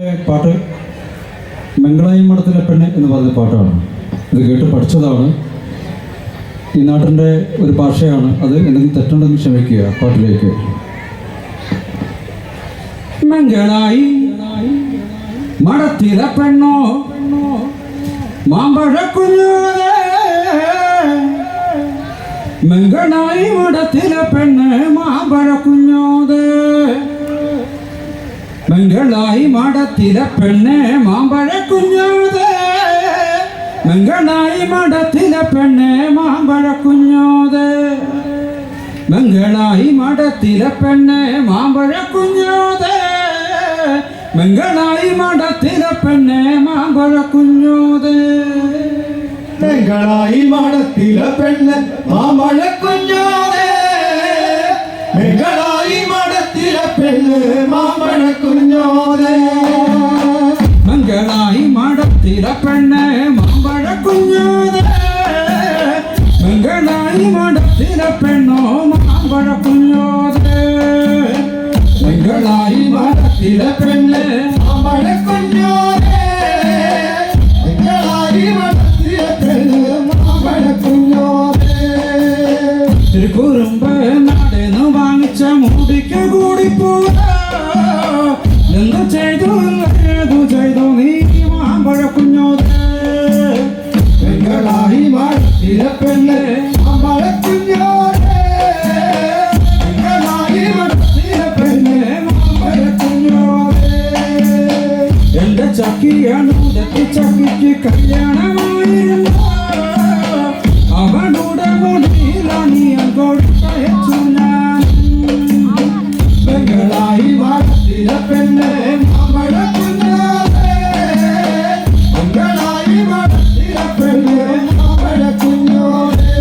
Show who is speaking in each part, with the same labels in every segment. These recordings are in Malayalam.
Speaker 1: പാട്ട് മംഗളായി മഠത്തിലെ പെണ്ണ് എന്ന് പറഞ്ഞ പാട്ടാണ്. ഇത് കേട്ട് പഠിച്ചതാണ്. ഈ നാട്ടിൻ്റെ ഒരു ഭാഷയാണ്. അത് എന്തെങ്കിലും തെറ്റുണ്ടെങ്കിൽ ക്ഷമിക്കുക. പാട്ടിലേക്ക് മംഗളായി മഠത്തിലെ പെണ്ണോ മാമ്പഴ കുഞ്ഞോരേ, മംഗളായി മഠത്തിലെ പെണ്ണ് മാമ്പഴ കുഞ്ഞോതേ, മംഗളായി മഠത്തിലെ പെണ്ണ് മാമ്പഴ കുഞ്ഞോതേ, മംഗളായി മഠത്തിലെ പെണ്ണ് മാമ്പഴ കുഞ്ഞോതേ, മംഗളായി മഠത്തിലെ പെണ്ണ് മാമ്പഴ കുഞ്ഞോതേ, മംഗളായി മഠത്തിലെ പെണ്ണ് മാമ്പഴ കുഞ്ഞോതേ,
Speaker 2: മംഗളായി മഠത്തിലെ പെണ്ണ് മാമ്പഴ കുഞ്ഞോതേ, മംഗളായി മഠത്തിലെ പെണ്ണ് മാമ്പഴ കുഞ്ഞോതേ,
Speaker 1: മംഗളായി മഠത്തിലെ പെണ്ണ് മാമ്പഴ കുഞ്ഞോതേ, മംഗളായി മഠത്തിലെ പെണ്ണോ മാമ്പഴ കുഞ്ഞോതേ, മംഗളായി മഠത്തിലെ പെണ്ണ്
Speaker 2: മാമ്പഴ കുഞ്ഞോതേ, മംഗളായി മഠത്തിലെ പെണ്ണ് മാമ്പഴ കുഞ്ഞോതേ.
Speaker 1: തിരുക്കുറുമ്പ് നാടെന്ന് വാങ്ങിച്ച മൂടിക്ക് കൂടി പോവാ, എന്തു ചെയ്തു ഏതു ചെയ്തു നീ മാമ്പഴ കുഞ്ഞോതേ,
Speaker 2: മംഗളായി മഠത്തിലെ പെണ്ണ് മാമ്പഴ കുഞ്ഞോതേ, മംഗളായി മഠത്തിലെ പെണ്ണ് മാമ്പഴ കുഞ്ഞോതേ.
Speaker 1: എന്റെ ചക്കിയാണ് ചക്കിക്ക് കല്യാണമായിരുന്നു, അവളുടെ മുടിയിലാണ് ഞാൻ കൊടുത്തയച്ചു ഞാൻ,
Speaker 2: മംഗളായി മഠത്തിലെ പെണ്ണ് മാമ്പഴ കുഞ്ഞോതേ, മംഗളായി മഠത്തിലെ പെണ്ണ് മാമ്പഴ കുഞ്ഞോതേ.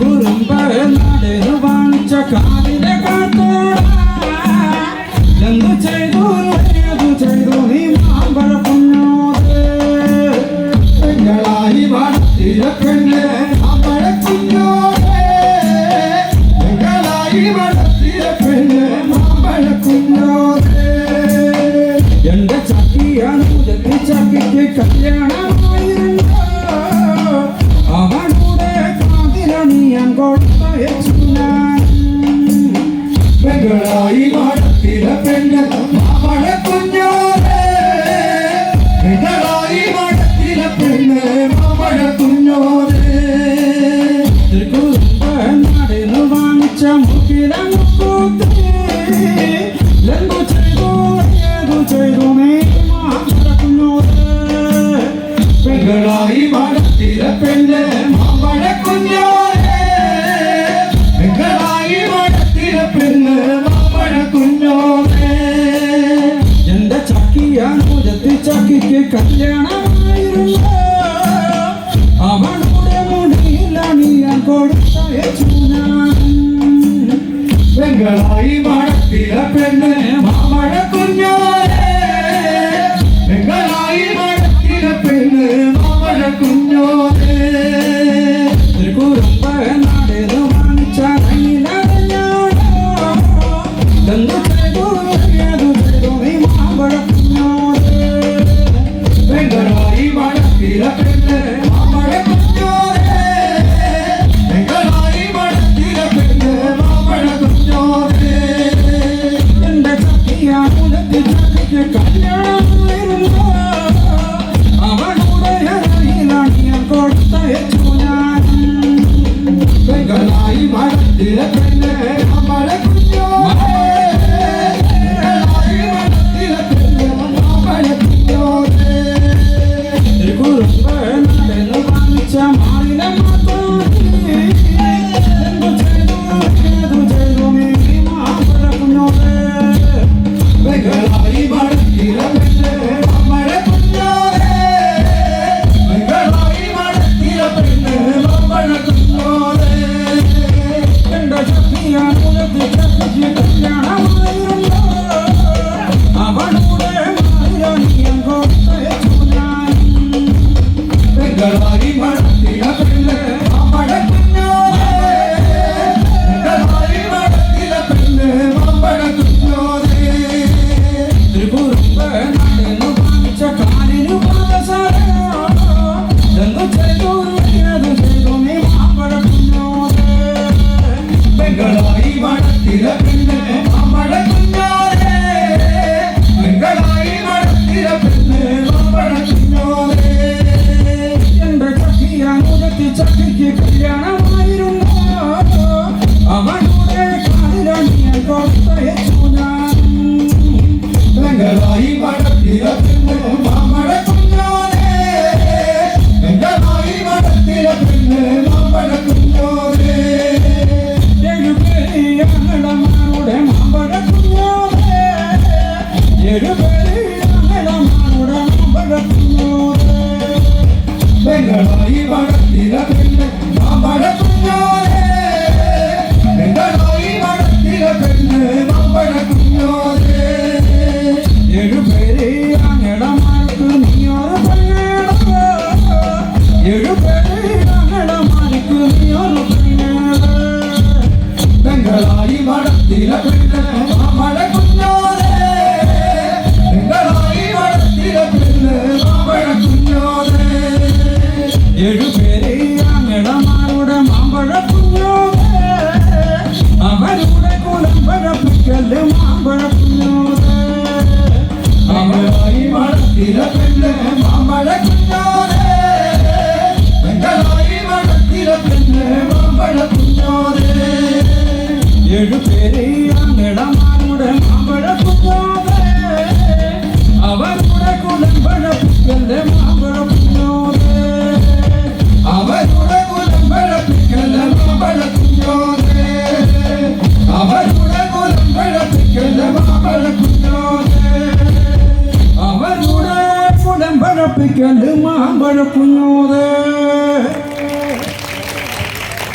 Speaker 1: കുറുമ്പ് നാടെന്ന് വാങ്ങിച്ച കാലിലെ കാത്തോട, എന്തു ചെയ്തു ഏതു ചെയ്തു നീ മാമ്പഴ കുഞ്ഞോതേ,
Speaker 2: മംഗളായി മഠത്തിലെ പെണ്ണ് മാമ്പഴ കുഞ്ഞോതേ, മംഗളായി മഠത്തിലെ പെണ്ണ് മാമ്പഴ കുഞ്ഞോതേ.
Speaker 1: എന്റെ ചക്കിയാണ് ചക്കിക്ക് കല്യാണമായിരുന്നു, അവളുടെ കാതിലാണ് ഞാൻ കൊടുത്തയച്ചു ഞാൻ,
Speaker 2: മംഗളായി മഠത്തിലെ പെണ്ണ് മാമ്പഴ കുഞ്ഞോതേ, മംഗളായി മഠത്തിലെ പെണ്ണ് മാമ്പഴ കുഞ്ഞോതേ.
Speaker 1: തിരുക്കുറുമ്പ് നാടെന്ന് വാങ്ങിച്ച മുക്കിലെ മുക്കൂത്തി, എന്തു ചെയ്തു ഏതു ചെയ്തു നീ മാമ്പഴ കുഞ്ഞോതേ,
Speaker 2: മംഗളായി മഠത്തിലെ പെണ്ണ് മാമ്പഴ കുഞ്ഞോതേ, മംഗളായി മഠത്തിലെ പെണ്ണ് മാമ്പഴ കുഞ്ഞോതേ.
Speaker 1: എന്റെ ചക്കിയാണ് ചക്കിക്ക് കല്യാണമായിരുന്നു, അവളുടെ മുടിയിലാണ് ഞാൻ കൊടുത്തയച്ചു ഞാൻ,
Speaker 2: മംഗളായി മഠത്തിലെ പെണ്ണ് മാമ്പഴ കുഞ്ഞോതേ, മംഗളായി മഠത്തിലെ പെണ്ണ് മാമ്പഴ കുഞ്ഞോതേ.
Speaker 1: തിരുക്കുറുമ്പ് നാടെന്ന് വാങ്ങിച്ച കയ്യിലറിഞ്ഞോടോ, എന്തു ചെയ്തു ഏതു ചെയ്തു നീ മാമ്പഴ കുഞ്ഞോതേ,
Speaker 2: മംഗളായി മഠത്തിലെ പെണ്ണ് മാമ്പഴ കുഞ്ഞോതേ, മംഗളായി മഠത്തിലെ പെണ്ണ് മാമ്പഴ കുഞ്ഞോതേ.
Speaker 1: എന്റെ ചക്കിയാണ് ചക്കിക്ക് കല്യാണമായിരുന്നു, അവളുടെ കയ്യിലാണ് ഞാൻ കൊടുത്തയച്ചു ഞാൻ,
Speaker 2: മംഗളായി മഠത്തിലെ പെണ്ണ് മാമ്പഴ കുഞ്ഞോതേ, മംഗളായി മഠത്തിലെ പെണ്ണ് മാമ്പഴ കുഞ്ഞോതേ.
Speaker 1: തിരുക്കുറുമ്പ് നാടെന്ന് വാങ്ങിച്ച മാറിലെ മാത്തോട്ടി, എന്തു ചെയ്തു ഏതു ചെയ്തു നീ മാമ്പഴ കുഞ്ഞോതേ,
Speaker 2: മംഗളായി മഠത്തിലെ പെണ്ണ് മാമ്പഴ കുഞ്ഞോതേ, മംഗളായി മഠത്തിലെ പെണ്ണ് മാമ്പഴ കുഞ്ഞോതേ.
Speaker 1: എന്റെ ചക്കിയാണ് ചക്കിക്ക് കല്യാണമായിരുന്നു, അവളുടെ മാറിലാണ് ഞാൻ കൊടുത്തയച്ചു ഞാൻ,
Speaker 2: മംഗളായി മഠത്തിലെ പെണ്ണ് മാമ്പഴ കുഞ്ഞോതേ, മംഗളായി മഠത്തിലെ പെണ്ണ് മാമ്പഴ കുഞ്ഞോതേ.
Speaker 1: തിരുക്കുറുമ്പ്
Speaker 2: ബംഗളായി മഠത്തിലെ പെണ്ണ് മാമ്പഴ കുഞ്ഞോനെ ബംഗളായി മഠത്തിലെ പെണ്ണ് മാമ്പഴ കുഞ്ഞോനെ
Speaker 1: എഴുപേരിയാങ്ങളുടെ മാമ്പഴ കുഞ്ഞോനെ എഴുപേരിയാങ്ങളുടെ മാമ്പഴ കുഞ്ഞോനെ
Speaker 2: ബംഗളായി മഠത്തിലെ പെണ്ണ് മാമ്പഴ കുഞ്ഞോനെ ബംഗളായി മഠത്തിലെ പെണ്ണ് മാമ്പഴ കുഞ്ഞോനെ
Speaker 1: എഴുപേരിയാങ്ങടമാർക്ക് നീയൊരു പെണ്ണേട എഴുപേരിയാങ്ങടമാർക്ക് നീയൊരു പെണ്ണേട
Speaker 2: ബംഗളായി മഠത്തിലെ പെണ്ണ് മാമ്പഴ കുഞ്ഞോനെ ബംഗളായി മഠത്തിലെ പെണ്ണ് മാമ്പഴ കുഞ്ഞോനെ
Speaker 1: എഴുപേരിയാങ്ങടമാരുടെ മാമ്പഴ കുഞ്ഞോനെ അവരുടെ കുലമ്പഴപ്പിക്കല് മാമ്പഴ കുഞ്ഞോനെ
Speaker 2: ബംഗളായി മഠത്തിലെ പെണ്ണ് മാമ്പഴ കുഞ്ഞോനെ ബംഗളായി മഠത്തിലെ പെണ്ണ് മാമ്പഴ കുഞ്ഞോനെ
Speaker 1: എഴുപേരിയാങ്ങടമാരുടെ മാമ്പഴ കുഞ്ഞോനെ അവരുടെ കുലമ്പഴപ്പിക്കല് മാമ്പഴ കുഞ്ഞോനെ
Speaker 2: അവരുടെ കുലമ്പഴപ്പിക്കല് മാമ്പഴ കുഞ്ഞോനെ അവരുടെ കുലമ്പഴപ്പിക്കല് മാമ്പഴ കുഞ്ഞോനെ
Speaker 1: അവരുടെ കുലമ്പഴപ്പിക്കല് മാമ്പഴ കുഞ്ഞോനെ